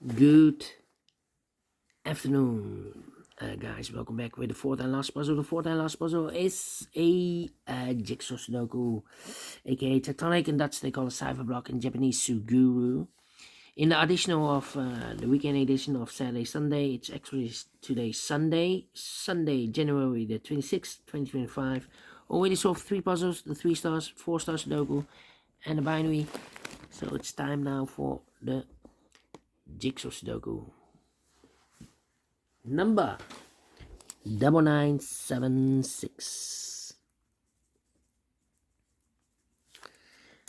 Good afternoon, guys. Welcome back with the fourth and last puzzle. The fourth and last puzzle is a jigsaw Sudoku, aka Tectonic, and Dutch they call it cipher block, in Japanese Suguru. In the additional of the weekend edition of Saturday Sunday, it's actually today Sunday, January the 26th, 2025. Already solved 3 puzzles: the 3 stars, 4 stars Sudoku, and the binary. So it's time now for the jigsaw Sudoku. Number 9976.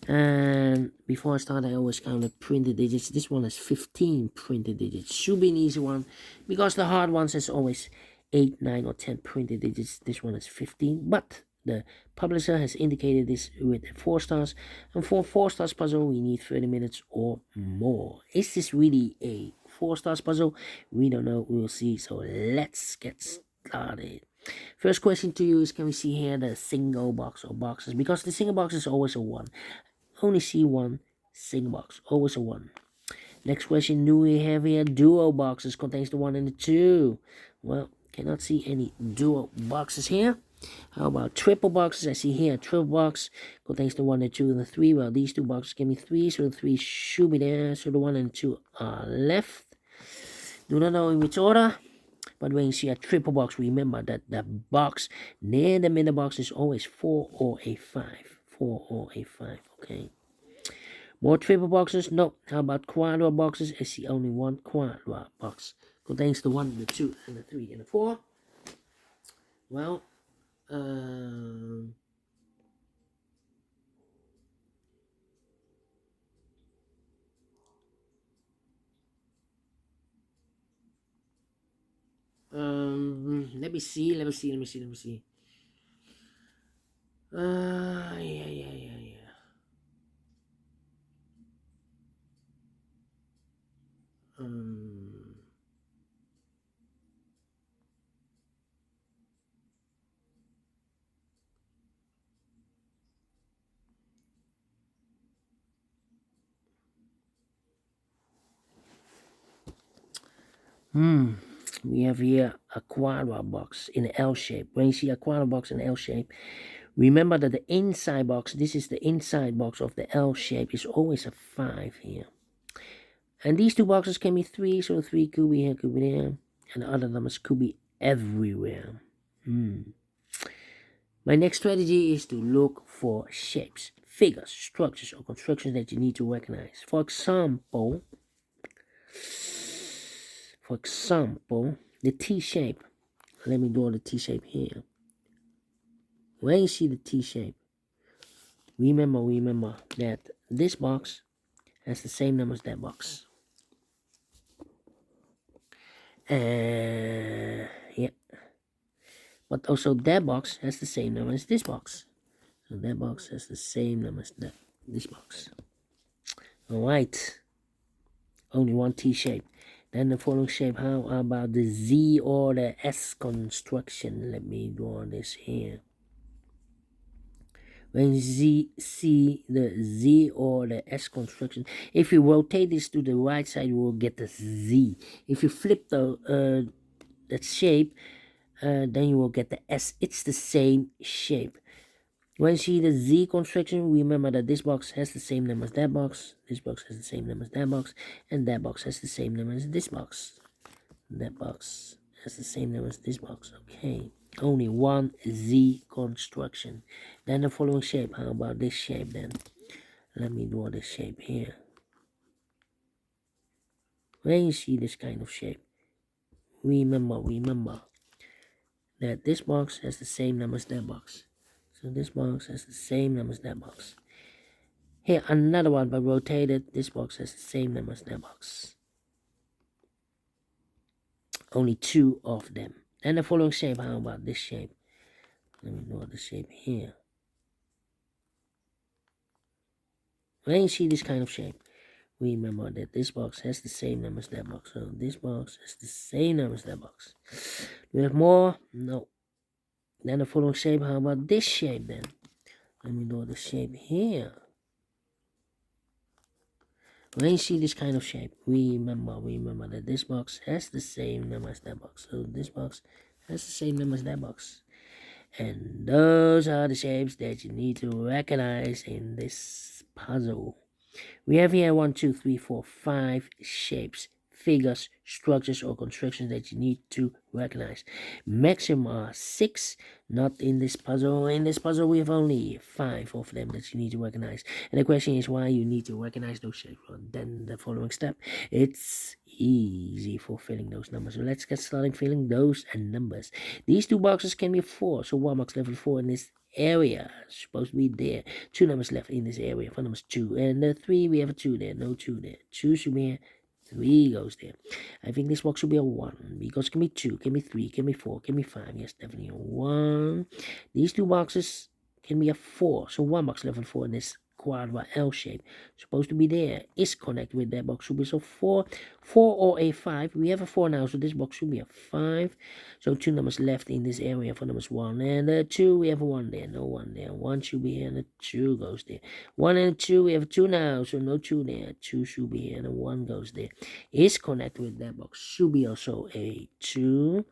And before I start, I always count the printed digits. This one has 15 printed digits. Should be an easy one, because the hard ones has always 8, 9, or 10 printed digits. This one is 15, but the publisher has indicated this with 4 stars, and for 4 stars puzzle we need 30 minutes or more. Is this really a 4 stars puzzle? We don't know, we'll see. So let's get started. First question to you is, can we see here the single box or boxes? Because the single box is always a 1. Only see one single box, always a 1. Next question, do we have here duo boxes? Contains the 1 and the 2. Well, cannot see any duo boxes here. How about triple boxes? I see here a triple box contains the 1, the 2, and the 3. Well, these 2 boxes give me 3, so the 3 should be there. So the 1 and 2 are left. Do not know in which order, but when you see a triple box, remember that the box near the middle box is always 4 or a 5. 4 or a 5, okay. More triple boxes? No. How about quadra boxes? I see only 1 quadra box. Contains the 1, the 2, and the 3, and the 4. Well, let me see. Yeah. Um, we have here a quadra box in an L shape. When you see a quadra box in L shape, remember that the inside box, this is the inside box of the L shape, is always a 5 here. And these 2 boxes can be 3, so 3 could be here, could be there, and the other numbers could be everywhere. My next strategy is to look for shapes, figures, structures, or constructions that you need to recognize. For example, the T shape. Let me draw the T shape here. When you see the T shape, remember that this box has the same number as that box. Yeah. But also that box has the same number as this box. So that box has the same number as this box. Alright. Only 1 T shape. Then the following shape, how about the Z or the S construction? Let me draw this here. When you see the Z or the S construction, if you rotate this to the right side, you will get the Z. If you flip that shape, then you will get the S. It's the same shape. When you see the Z construction, remember that this box has the same number as that box, this box has the same number as that box, and that box has the same number as this box. That box has the same number as this box. Okay, only 1 Z construction. Then the following shape, how about this shape then? Let me draw this shape here. When you see this kind of shape, remember that this box has the same number as that box. So this box has the same number as that box. Here, another one, but rotated. This box has the same number as that box. Only 2 of them. And the following shape, how about this shape? Let me draw the shape here. When you see this kind of shape, remember that this box has the same number as that box. So this box has the same number as that box. Do we have more? No. Then the following shape, how about this shape then? Let me draw the shape here. When you see this kind of shape, remember that this box has the same number as that box. So this box has the same number as that box. And those are the shapes that you need to recognize in this puzzle. We have here 1, 2, 3, 4, 5 shapes, figures, structures, or constructions that you need to recognize. Maximum are 6, not in this puzzle. In this puzzle, we have only 5 of them that you need to recognize. And the question is why you need to recognize those shapes. Well, then the following step, it's easy for filling those numbers. So let's get started filling those and numbers. These two boxes can be 4, so 1 box level 4 in this area supposed to be there. 2 numbers left in this area for numbers 2 and 3. We have a 2 there, no 2 there. 2 should be here, 3 goes there. I think this box should be a 1 because it can be 2, can be 3, can be 4, can be 5. Yes, definitely a 1. These two boxes can be a 4, so 1 box level 4 in this quadra L shape supposed to be there is connected with that box should be so 4 or a 5. We have a 4 now, so this box should be a 5. So 2 numbers left in this area for numbers 1 and 2. We have a 1 there, no 1 there. 1 should be here and a 2 goes there. 1 and a 2, we have a 2 now, so no 2 there. 2 should be here and a 1 goes there. Is connected with that box should be also a 2.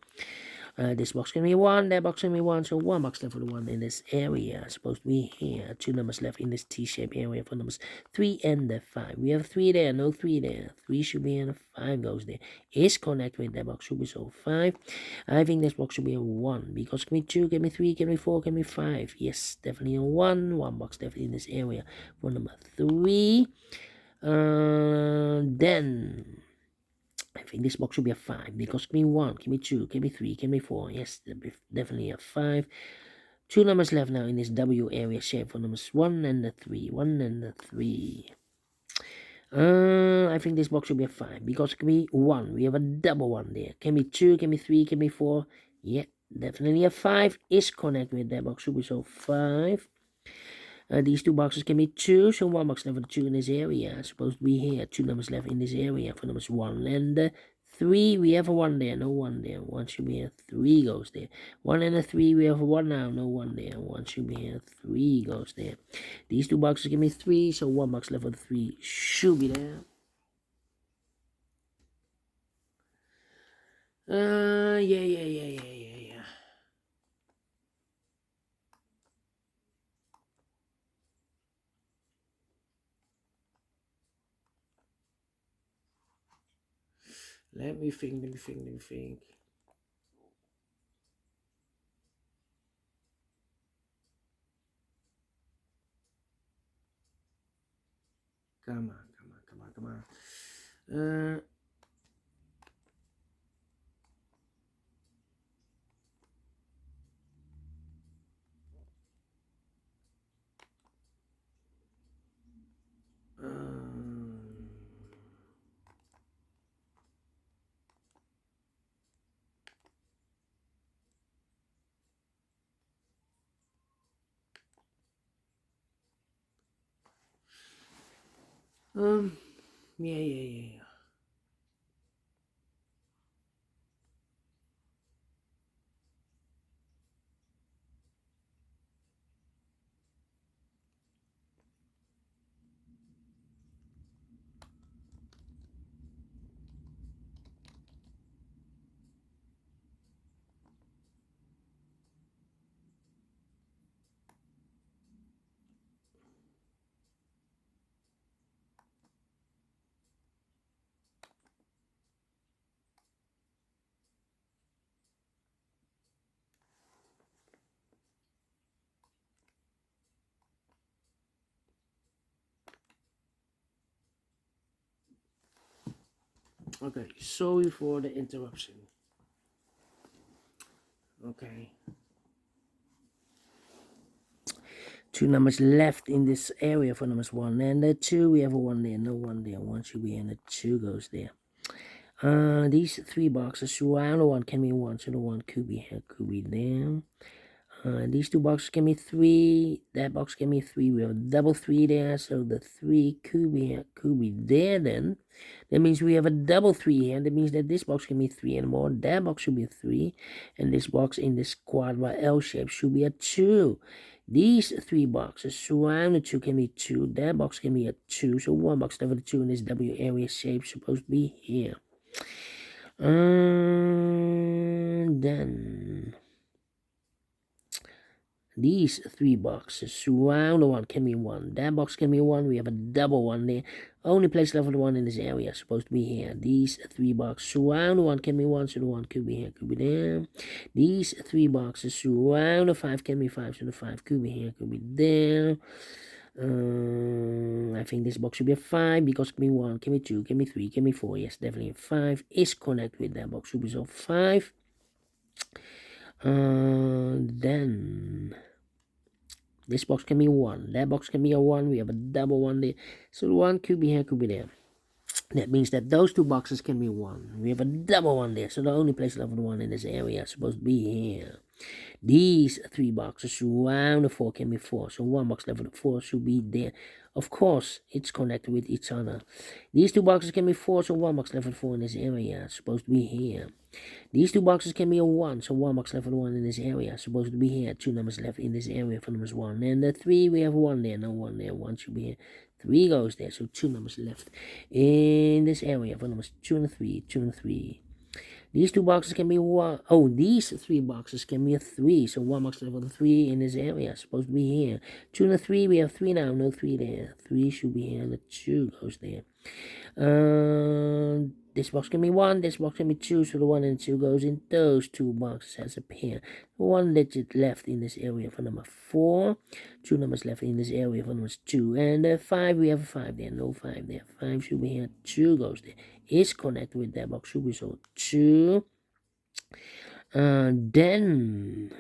This box can be 1, that box can be 1, so 1 box left for the 1 in this area. Supposed to be here. 2 numbers left in this T-shaped area for numbers 3 and 5. We have 3 there, no 3 there. 3 should be in, 5 goes there. Is connected with that box, should be so 5. I think this box should be a 1, because can be 2, can be 3, can be 4, can be 5. Yes, definitely a 1. 1 box left in this area for number 3. Then I think this box should be a 5 because can be 1, can be 2, can be 3, can be 4. Yes, definitely a 5. 2 numbers left now in this W area shape for numbers 1 and the 3. 1 and the 3. I think this box should be a 5 because it can be 1. We have a double 1 there. Can be 2, can be 3, can be 4. Yeah, definitely a 5 is connected with that box. Should be so 5. These two boxes can be 2, so 1 box left for the 2 in this area. Supposed to be here. 2 numbers left in this area for numbers 1 and 3. We have a 1 there, no 1 there. 1 should be here, 3 goes there. 1 and a 3, we have a 1 now, no 1 there. 1 should be here, 3 goes there. These two boxes can be 3, so 1 box left for the 3 should be there. Yeah. Let me think. Come on. Yeah. Okay, sorry for the interruption. Okay. 2 numbers left in this area for numbers 1 and the 2. We have a 1 there, no 1 there. 1 should be in, the 2 goes there. These 3 boxes, so either 1 can be 1, so the 1 could be here, could be there. These two boxes can be 3. That box can be 3. We have a double 3 there, so the 3 could be there then. That means we have a double 3 here. That means that this box can be 3 and more. That box should be a 3. And this box in this quadra L shape should be a 2. These 3 boxes surrounded 2 can be 2. That box can be a 2. So 1 box left with a 2 in this W area shape supposed to be here. Then these 3 boxes surround the 1 can be 1. That box can be 1. We have a double 1 there. Only place left with 1 in this area supposed to be here. These 3 boxes surround the 1 can be 1, so the 1 could be here, could be there. These 3 boxes surround the 5 can be 5, so the 5 could be here, could be there. I think this box should be a 5 because can be 1, can be 2, can be 3, can be 4. Yes, definitely a 5 is connected with that box. Should be so 5. Then this box can be 1. That box can be a 1. We have a double 1 there. So the 1 could be here, could be there. That means that those 2 boxes can be 1. We have a double 1 there. So the only place left with 1 in this area is supposed to be here. These 3 boxes surround the 4 can be 4. So 1 box left with 4 should be there. Of course, it's connected with each other. These 2 boxes can be 4. So 1 box left with 4 in this area is supposed to be here. These 2 boxes can be a 1. So 1 box left with 1 in this area is supposed to be here. 2 numbers left in this area for numbers 1. And the 3, we have 1 there. No 1 there. 1 should be here. 3 goes there. So 2 numbers left in this area for numbers 2 and 3. 2 and 3. These 2 boxes can be 1. Oh, these 3 boxes can be a 3. So 1 box left with a 3 in this area. Supposed to be here. 2 and a 3. We have 3 now. No 3 there. 3 should be here. And the 2 goes there. This box can be 1. This box can be 2. So the 1 and 2 goes in those 2 boxes as a pair. 1 digit left in this area for number 4. 2 numbers left in this area for numbers 2. And 5. We have a 5 there. No 5 there. 5 should be here. 2 goes there. Is connected with that box. Should be so 2. Then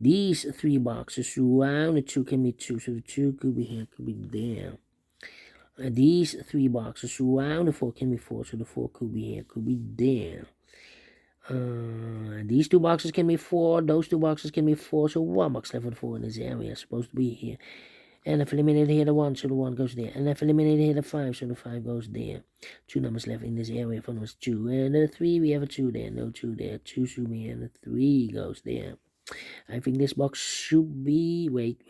these 3 boxes surround the 2 can be 2. So the 2 could be here, could be there. These 3 boxes surround the 4 can be 4. So the 4 could be here, could be there. These 2 boxes can be 4. Those 2 boxes can be 4. So 1 box left with 4 in this area is supposed to be here. And I've eliminated here the 1, so the 1 goes there. And I've eliminated here the 5, so the 5 goes there. 2 numbers left in this area for numbers 2. And the 3, we have a 2 there. No 2 there. 2 should be here, and the 3 goes there. I think this box should be... Wait.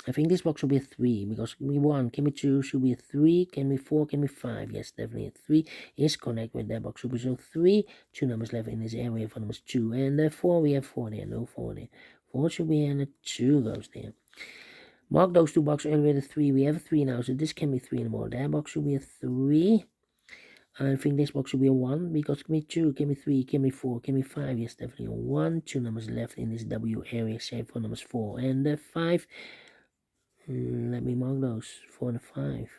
I think this box will be a 3 because can be 1, can be 2, should be a 3, can be 4, can be 5. Yes, definitely a 3 is connected with that box. Should be so 3. 2 numbers left in this area for numbers 2. And the 4, we have 4 there. No 4 there. 4 should be here and the 2 goes there. Mark those 2 boxes earlier with a 3. We have a 3 now, so this can be 3 anymore. That box should be a 3. I think this box should be a 1 because it can be 2, can be 3, can be 4, can be 5. Yes, definitely a 1. 2 numbers left in this W area shape for numbers 4. And the 5... let me mark those. 4 and 5.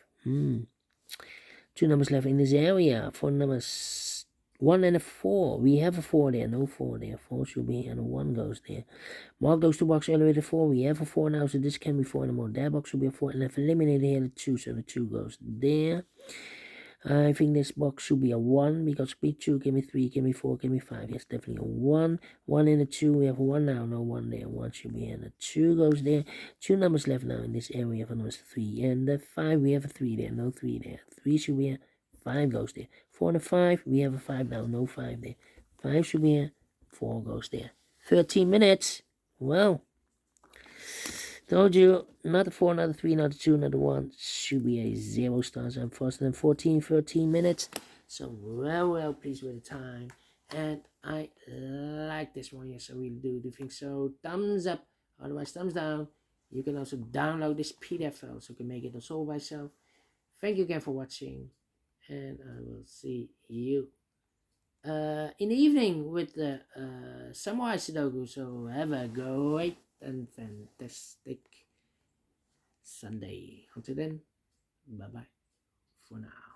2 numbers left in this area for numbers 1 and a 4. We have a 4 there. No 4 there. 4 should be here and a 1 goes there. Mark those 2 boxes elevated 4. We have a 4 now, so this can be 4 anymore. That box should be a 4. And I've eliminated here the 2, so the 2 goes there. I think this box should be a 1 because it can be 2, can be 3, can be 4, can be 5. Yes, definitely a 1. 1 and a 2. We have a 1 now. No 1 there. 1 should be here. And the 2 goes there. 2 numbers left now in this area for numbers 3. And the 5, we have a 3 there. No 3 there. 3 should be here. 5 goes there. 4 and a 5. We have a 5 now. No 5 there. 5 should be here. 4 goes there. 13 minutes. Well, told you, not a 4, not a 3, not a 2, not a 1. Should be a 0 stars. I'm faster than 13 minutes. So well pleased with the time. And I like this one. Yes, I really do think so. Thumbs up. Otherwise, thumbs down. You can also download this PDF file so you can make it also by yourself. Thank you again for watching. And I will see you in the evening with the Samurai Sudoku. So have a great and fantastic Sunday. Until then, bye bye for now.